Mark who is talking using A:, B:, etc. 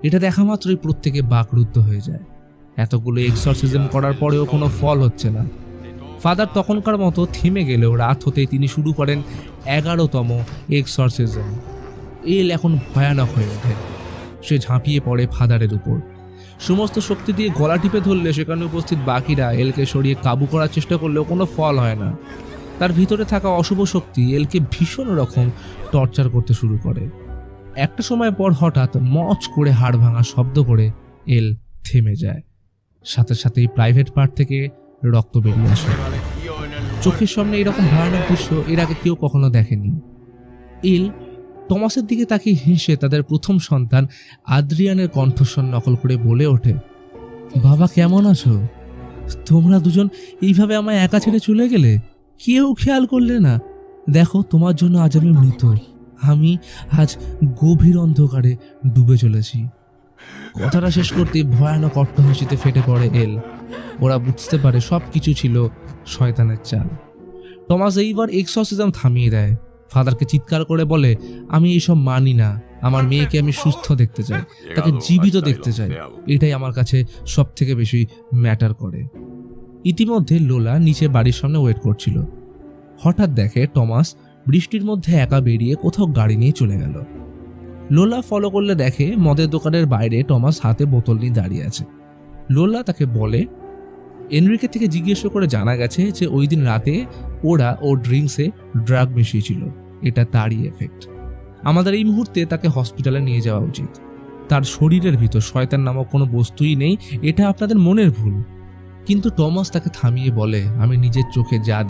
A: এটা দেখা মাত্রই প্রত্যেকে বাকরুদ্ধ হয়ে যায়। এতগুলো এক্সরসিজম করার পরেও কোনো ফল হচ্ছে না। ফাদার তখনকার মতো থেমে গেলেও রাত হতেই তিনি শুরু করেন 11তম এক্সরসিজম। এল এখন ভয়ানক হয়ে ওঠে। সে ঝাঁপিয়ে পড়ে ফাদারের উপর। সমস্ত শক্তি দিয়ে গলা টিপে ধরলে সেখানে উপস্থিত বাকিরা এলকে সরিয়ে কাবু করার চেষ্টা করলেও কোনো ফল হয় না। তার ভিতরে থাকা অশুভ শক্তি এলকে ভীষণ রকম টর্চার করতে শুরু করে। একটা সময় পর হঠাৎ মচ করে হাড় ভাঙা শব্দ করে এল থেমে যায়। সাথে সাথেই প্রাইভেট পার্ট থেকে রক্ত বেরিয়ে আসে। চোখের সামনে এরকম ভয়ানক দৃশ্য এর আগে কেউ কখনো দেখেনি। এল টমাসের দিকে তাকিয়ে হেসে তাদের প্রথম সন্তান আদ্রিয়ানের কণ্ঠস্বর নকল করে বলে ওঠে, বাবা কেমন আছো? তোমরা দুজন এইভাবে আমায় একা ছেড়ে চলে গেলে, কেউ খেয়াল করলে না। দেখো, তোমার জন্য আজ আমি মৃত। আমি আজ গভীর অন্ধকারে ডুবে চলেছি। কথাটা শেষ করতে ভয়ানক অট্টহাসিতে ফেটে পড়ে এল। ওরা বুঝতে পারে সব কিছু ছিল শয়তানের চাল। টমাস এইবার এক্সরসিজম থামিয়ে দেয়। ফাদারকে চিৎকার করে বলে, আমি এইসব মানি না। আমার মেয়েকে আমি সুস্থ দেখতে চাই, তাকে জীবিত দেখতে চাই। এটাই আমার কাছে সব থেকে বেশি ম্যাটার করে। ইতিমধ্যে লোলা নিচে বাড়ির সামনে ওয়েট করছিল। হঠাৎ দেখে টমাস বৃষ্টির মধ্যে একা বেরিয়ে কোথাও গাড়ি নিয়ে চলে গেল। লোলা ফলো করলে দেখে মদের দোকানের বাইরে টমাস হাতে বোতল নিয়ে দাঁড়িয়ে আছে। লোলা তাকে বলে, এনরিকে থেকে জিজ্ঞেস করে জানা গেছে যে ওই দিন রাতে ওরা ওর ড্রিঙ্কসে ড্রাগ মিশিয়েছিল। এটা তারই এফেক্ট। আমাদের এই মুহূর্তে তাকে হসপিটালে নিয়ে যাওয়া উচিত। তার শরীরের ভিতর শয়তান নামক কোনো বস্তুই নেই। এটা আপনাদের মনের ভুল। কিন্তু টমাস তাকে থামিয়ে বলে, আমি নিজের চোখে যা